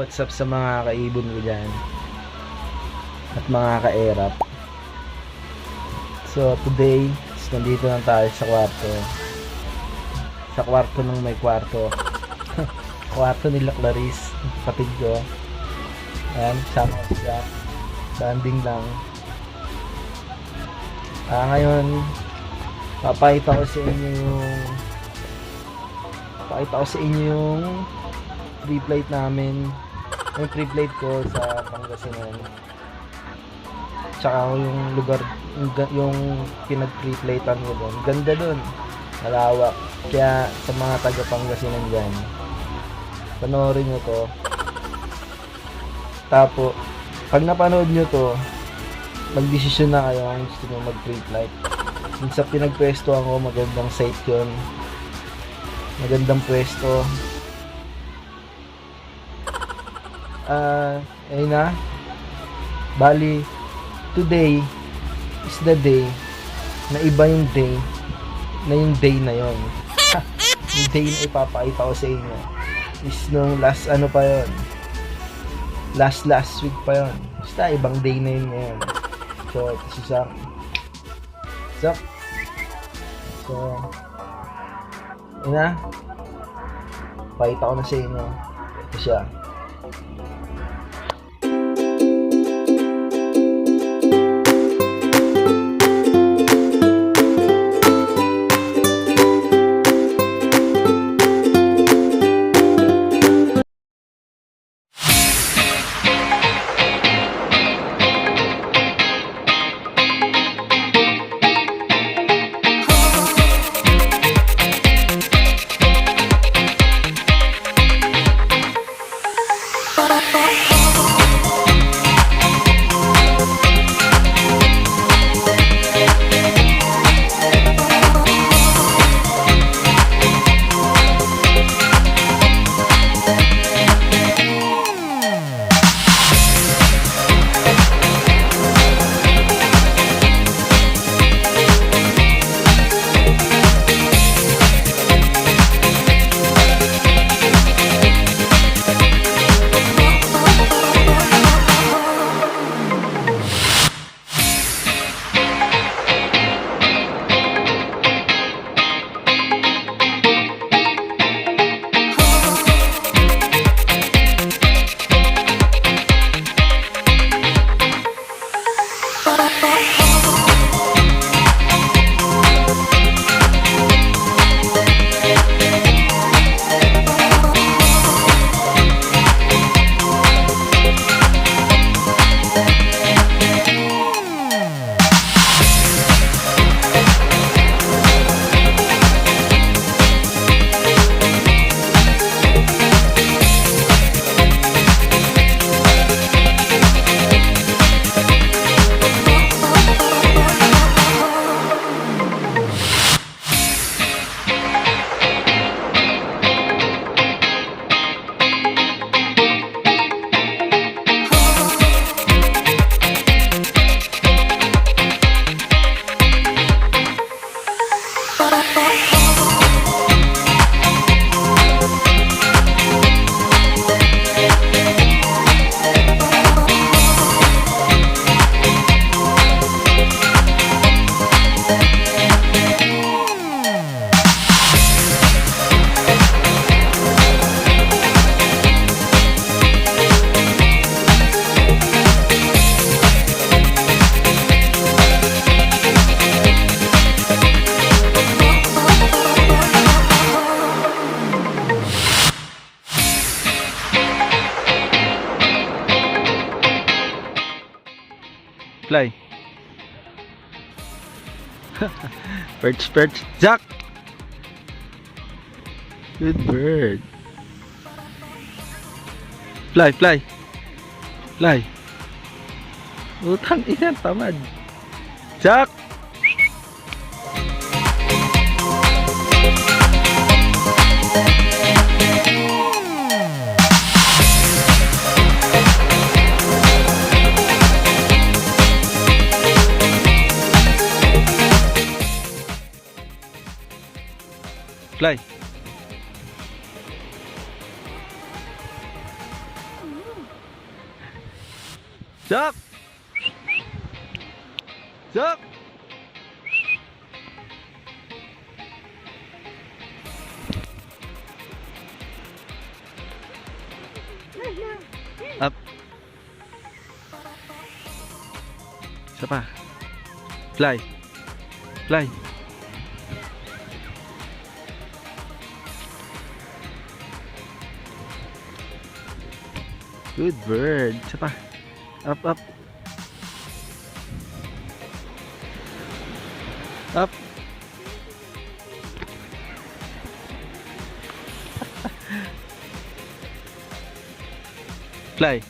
what's up sa mga ka-ibon ko dyan at mga ka-Erap. So today nandito lang tayo sa kwarto ng may kwarto. Kwarto nila Clarice, kapatid ko. Ayan, sama ko si Zack, banding lang. Ngayon papakita ko sa inyo yung Freeflight namin, yung Freeflight ko sa Pangasinan, tsaka yung lugar, yung pinag-Freeflightan ko doon. Ganda doon, malawak. Kaya sa mga taga Pangasinan dyan, panoorin nyo to. Tapos pag napanood nyo to, magdesisyon na kayo kung gusto nyo mag-Freeflight. Yung sa pinagpwestohan ko, magandang site yun, magandang pwesto. Ayun na, bali today is the day na iba yung day na yon. Yung day na ipapakita ko sa inyo is nung last pa yon, last week pa yon. Basta ibang day na yun ngayon. So ito si Zack. So ayun na, pakita ko na sa inyo. Ito siya. Fly. Perch. Zack! Good bird. Fly. Utang ina, tamad. Zack! Fly. Zack! Zack! Up. Isa pa. Fly. Fly. Good bird. Isa pa. Up, up. Up. Fly.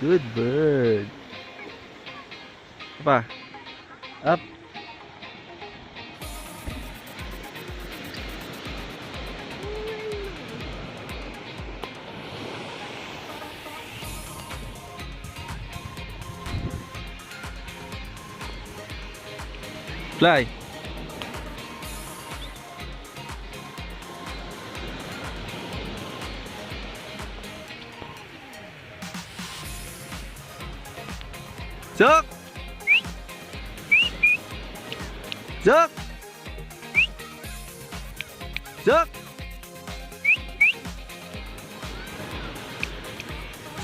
Good bird. Apa? Up. Fly. Zack! Zack! Zack!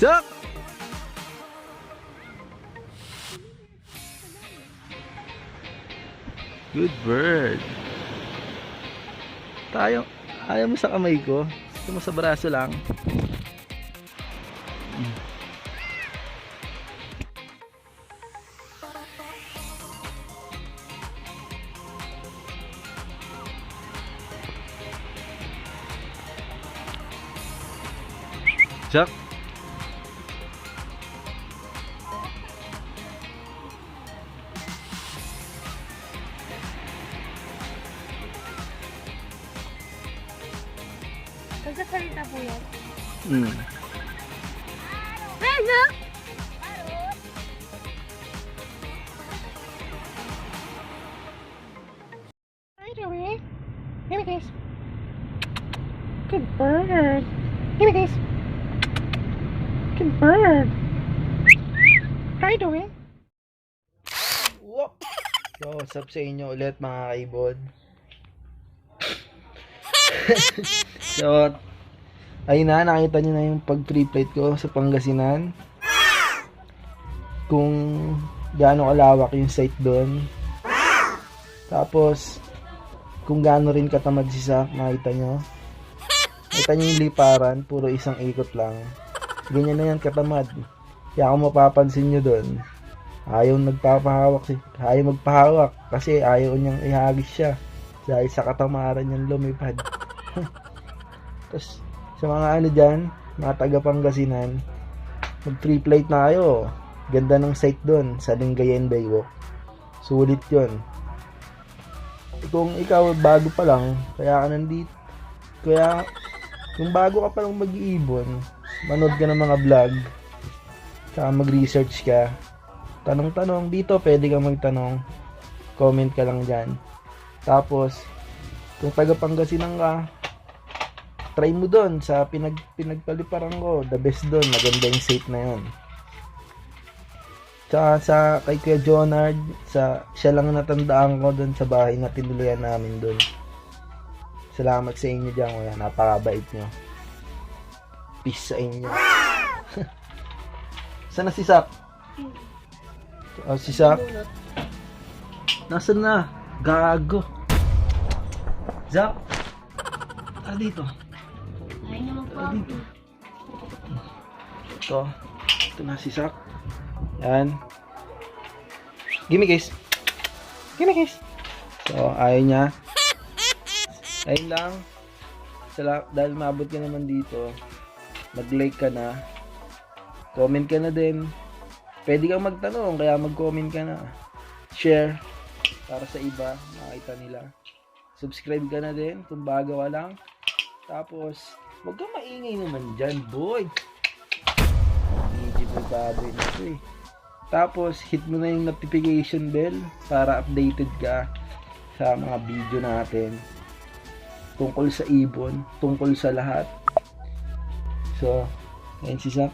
Zack! Good bird. Ayaw mo sa kamay ko. Gusto mo sa braso lang. Zack. Magsasalita po yan. Ano? Hi, Joey. Give me this. Good bird. Give me this. Good bird. Hi, Joey. Whoop! So, what's up sa inyo ulit mga ka-ibon? So, ayun na, nakita nyo na yung pag-freeflight ko sa Pangasinan. Kung gaano kalawak yung site doon. Tapos, kung gaano rin katamad si Zack, nakita nyo. Nakita nyo yung liparan, puro isang ikot lang. Ganyan na yan katamad. Kaya kung mapapansin nyo doon, ayaw nagpapahawak ayaw magpahawak kasi ayaw niyang ihagis siya dahil sa katamaran niyang lumipad. Tapos sa mga ano dyan, mga taga Pangasinan, mag freeflight na kayo. Ganda ng site doon sa Lingayen, Baywalk. Sulit yun. Kung ikaw bago pa lang, kaya ka nandito, kaya kung bago ka pa lang mag-iibon, manood ka ng mga vlog, tsaka mag-research ka, tanong-tanong dito, pwede kang magtanong, comment ka lang dyan. Tapos kung taga Pangasinan ka, try mo doon sa pinagpaliparan ko, the best doon, maganda yung site na yun. Tsaka sa kay Kuya Jonard, siya lang natandaan ko doon sa bahay na tinuluyan namin doon. Salamat sa inyo dyan, kuya, napakabait nyo. Peace sa inyo. Sana si Zack? Oh, si Zack? Nasaan na? Gago. Zack? Tara dito. Ay naman po. Tara dito. Ito na si Zack. Yan. Gimme kiss. Gimme kiss. So, ayaw niya. Ayun lang. Dahil maabot ka naman dito, mag-like ka na. Comment ka na din. Pwede kang magtanong, kaya mag-comment ka na. Share para sa iba, makita nila. Subscribe ka na din kung bago ka lang. Tapos, huwag kang maingay naman dyan, boy. Medyo baboy na ito eh. Tapos, hit mo na yung notification bell para updated ka sa mga video natin. tungkol sa ibon, tungkol sa lahat. So, ayan si Zack.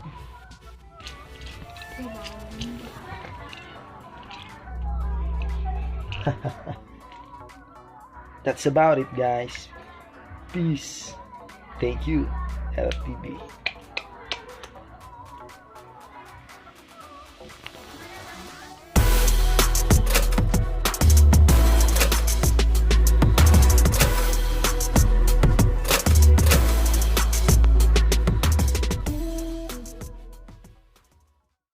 That's about it, guys. Peace. Thank you, LTV.